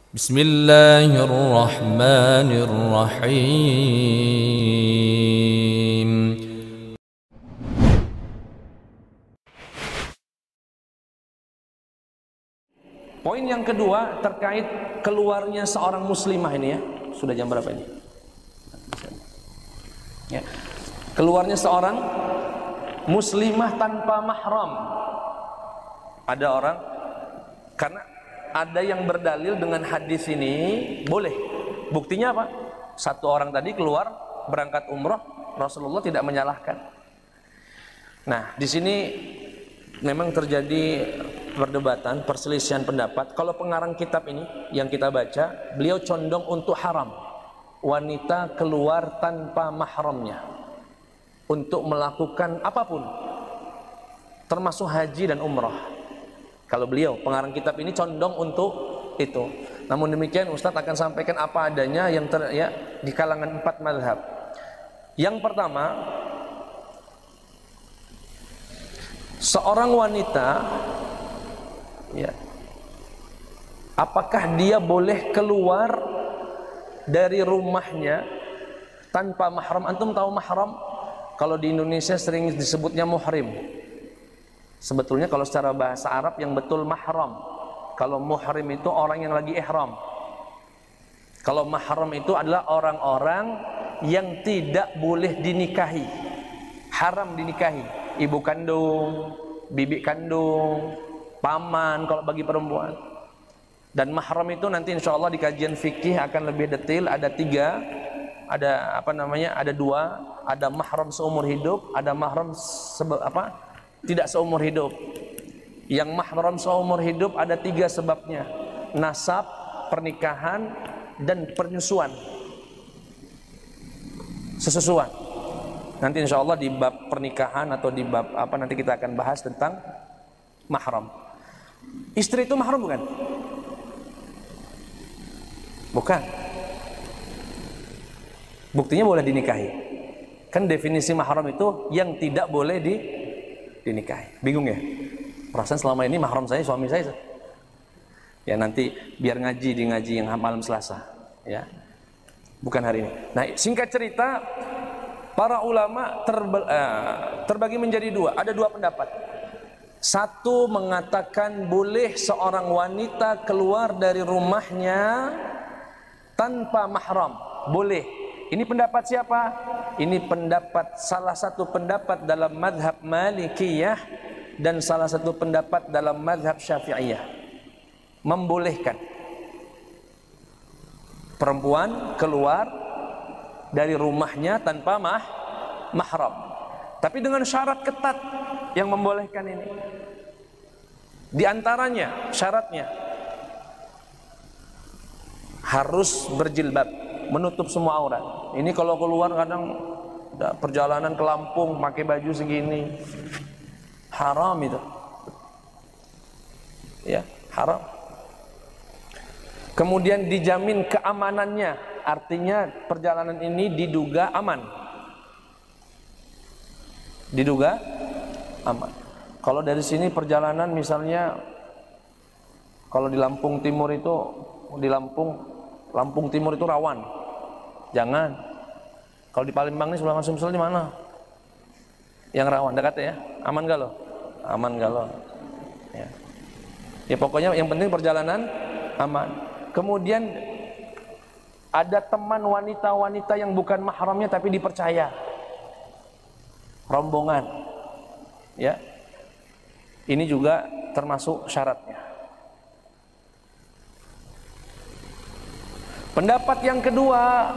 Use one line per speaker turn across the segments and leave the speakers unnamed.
Bismillahirrahmanirrahim.
Poin yang kedua terkait keluarnya seorang muslimah ini ya. Sudah jam berapa ini? Ya. Keluarnya seorang muslimah tanpa mahram. Ada orang, karena ada yang berdalil dengan hadis ini boleh. Buktinya apa? Satu orang tadi keluar berangkat umrah, Rasulullah tidak menyalahkan. Nah, di sini memang terjadi perdebatan, perselisihan pendapat. Kalau pengarang kitab ini yang kita baca, beliau condong untuk haram wanita keluar tanpa mahramnya untuk melakukan apapun, termasuk haji dan umrah. Kalau beliau pengarang kitab ini condong untuk itu. Namun demikian Ustadz akan sampaikan apa adanya yang di kalangan 4 mazhab. Yang pertama, seorang wanita ya, apakah dia boleh keluar dari rumahnya tanpa mahram? Antum tahu mahram? Kalau di Indonesia sering disebutnya muhrim. Sebetulnya kalau secara bahasa Arab yang betul mahram. Kalau muhrim itu orang yang lagi ihram. Kalau mahram itu adalah orang-orang yang tidak boleh dinikahi, haram dinikahi. Ibu kandung, bibi kandung, paman kalau bagi perempuan. Dan mahram itu nanti insya Allah di kajian fikih akan lebih detail. Ada 3, ada 2, ada mahram seumur hidup, ada mahram tidak seumur hidup. Yang mahram seumur hidup ada 3 sebabnya: nasab, pernikahan, dan penyusuan, sesusuan. Nanti insya Allah di bab pernikahan atau di bab nanti kita akan bahas tentang mahram. Istri itu mahram bukan? Bukan. Buktinya boleh dinikahi. Kan definisi mahram itu yang tidak boleh dinikahi. Bingung ya? Perasaan selama ini mahram saya suami saya. Ya nanti biar ngaji di ngaji yang malam Selasa. Ya, bukan hari ini. Nah, singkat cerita, para ulama terbagi menjadi 2. Ada 2 pendapat. Satu mengatakan boleh seorang wanita keluar dari rumahnya tanpa mahram. Boleh. Ini pendapat siapa? Ini pendapat salah satu pendapat dalam mazhab Malikiyah dan salah satu pendapat dalam mazhab Syafi'iyah. Membolehkan perempuan keluar dari rumahnya tanpa mahram. Tapi dengan syarat ketat yang membolehkan ini. Di antaranya syaratnya harus berjilbab, menutup semua aurat. Ini kalau keluar kadang perjalanan ke Lampung pakai baju segini, haram itu. Ya, haram. Kemudian dijamin keamanannya, artinya perjalanan ini diduga aman. Diduga aman. Kalau dari sini perjalanan misalnya, kalau di Lampung Timur itu, di Lampung Timur itu rawan. Jangan. Kalau di Palembang ini sebelah Sumsel di mana? Yang rawan dekat ya. Aman gak lo? Aman gak lo? Ya. Ya pokoknya yang penting perjalanan aman. Kemudian ada teman wanita-wanita yang bukan mahramnya tapi dipercaya. Rombongan. Ya. Ini juga termasuk syaratnya. Pendapat yang kedua,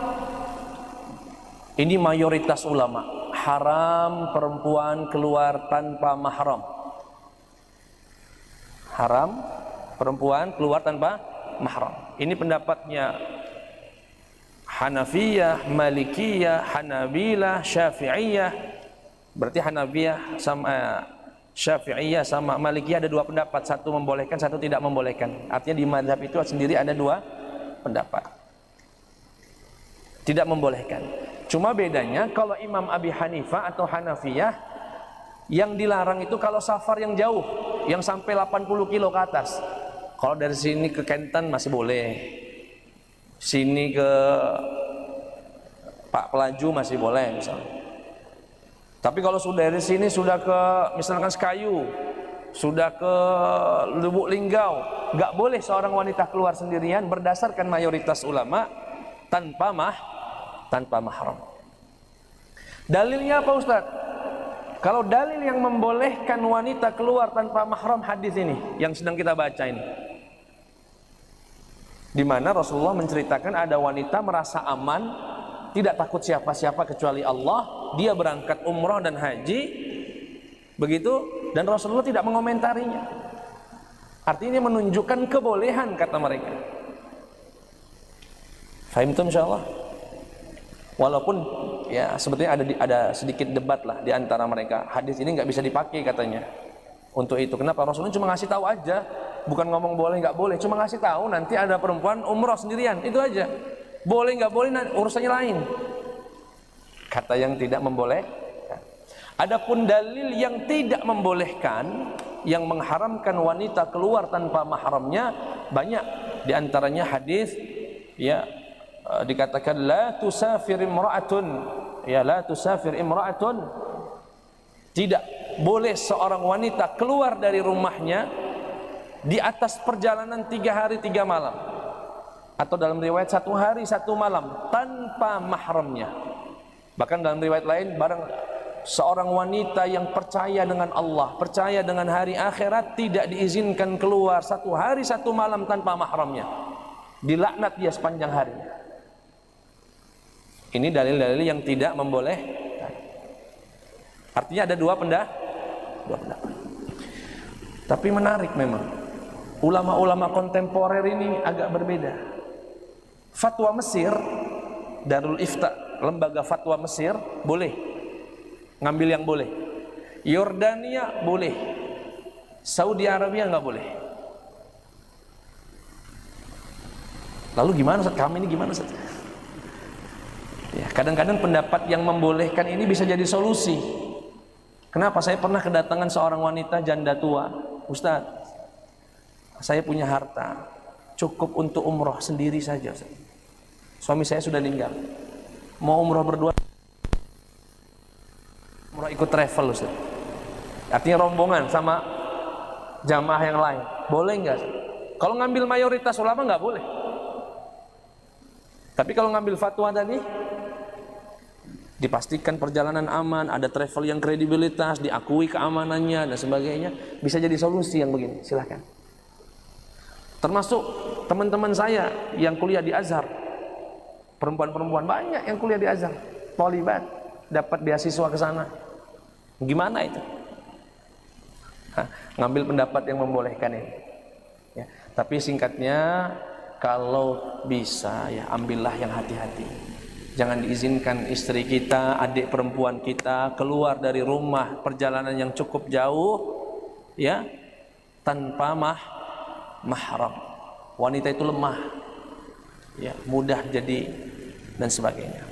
ini mayoritas ulama, haram perempuan keluar tanpa mahram. Haram perempuan keluar tanpa mahram. Ini pendapatnya Hanafiyah, Malikiyah, Hanabilah, Syafi'iyah. Berarti Hanafiyah sama Syafi'iyah sama Malikiyah ada 2 pendapat, satu membolehkan, satu tidak membolehkan. Artinya di mazhab itu sendiri ada 2 pendapat. Tidak membolehkan. Cuma bedanya kalau Imam Abi Hanifah atau Hanafiyah, yang dilarang itu kalau safar yang jauh, yang sampai 80 kilo ke atas. Kalau dari sini ke Kenten masih boleh. sini ke Pak Pelaju masih boleh misalnya. Tapi kalau sudah dari sini sudah ke misalkan Sekayu, sudah ke Lubuk Linggau, nggak boleh seorang wanita keluar sendirian berdasarkan mayoritas ulama tanpa mahram. Dalilnya apa Ustaz? Kalau dalil yang membolehkan wanita keluar tanpa mahram hadis ini yang sedang kita baca ini, di mana Rasulullah menceritakan ada wanita merasa aman, tidak takut siapa-siapa kecuali Allah, dia berangkat umrah dan haji, begitu, dan Rasulullah tidak mengomentarinya. Artinya menunjukkan kebolehan kata mereka. Fahim itu insyaallah. Walaupun ya sebetulnya ada sedikit debat lah di antara mereka. Hadis ini nggak bisa dipakai katanya. Untuk itu kenapa Rasulullah cuma ngasih tahu aja, bukan ngomong boleh nggak boleh, cuma ngasih tahu nanti ada perempuan umrah sendirian, itu aja. Boleh nggak boleh urusannya lain. Kata yang tidak membolehkan. Adapun dalil yang tidak membolehkan, yang mengharamkan wanita keluar tanpa mahramnya banyak. Di antaranya hadis ya dikatakan la tusafir imra'atun, ya la tusafir imra'atun, tidak boleh seorang wanita keluar dari rumahnya di atas perjalanan 3 hari 3 malam, atau dalam riwayat 1 hari 1 malam tanpa mahramnya. Bahkan dalam riwayat lain, barang seorang wanita yang percaya dengan Allah, percaya dengan hari akhirat, tidak diizinkan keluar 1 hari 1 malam tanpa mahramnya, dilaknat dia sepanjang harinya. Ini dalil-dalil yang tidak membolehkan. Artinya ada dua pendapat. Tapi menarik memang, ulama-ulama kontemporer ini agak berbeda. Fatwa Mesir, Darul Ifta, lembaga fatwa Mesir, boleh ngambil yang boleh. Yordania boleh, Saudi Arabia nggak boleh. Lalu gimana Ustaz? Kami ini gimana Ustaz? Ya, kadang-kadang pendapat yang membolehkan ini bisa jadi solusi. Kenapa? Saya pernah kedatangan seorang wanita janda tua, Ustaz, saya punya harta cukup untuk umroh sendiri saja Ustaz. Suami saya sudah meninggal, mau umroh berdua, umroh ikut travel Ustaz, artinya rombongan sama jamaah yang lain, boleh nggak? Kalau ngambil mayoritas ulama nggak boleh, tapi kalau ngambil fatwa tadi dipastikan perjalanan aman, ada travel yang kredibilitas, diakui keamanannya dan sebagainya, bisa jadi solusi yang begini. Silahkan. Termasuk teman-teman saya yang kuliah di Azhar, perempuan-perempuan banyak yang kuliah di Azhar, tholibat, dapat beasiswa ke sana. Gimana itu? Ngambil pendapat yang membolehkan ini. Ya, tapi singkatnya, kalau bisa ya ambillah yang hati-hati. Jangan diizinkan istri kita, adik perempuan kita keluar dari rumah perjalanan yang cukup jauh ya tanpa mahram. Wanita itu lemah, ya, mudah jadi dan sebagainya.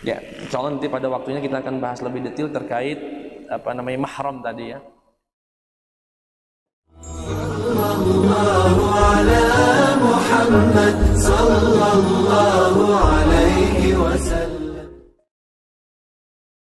Ya, insyaallah nanti pada waktunya kita akan bahas lebih detail terkait mahram tadi ya. Sallallahu ala Muhammad sallallahu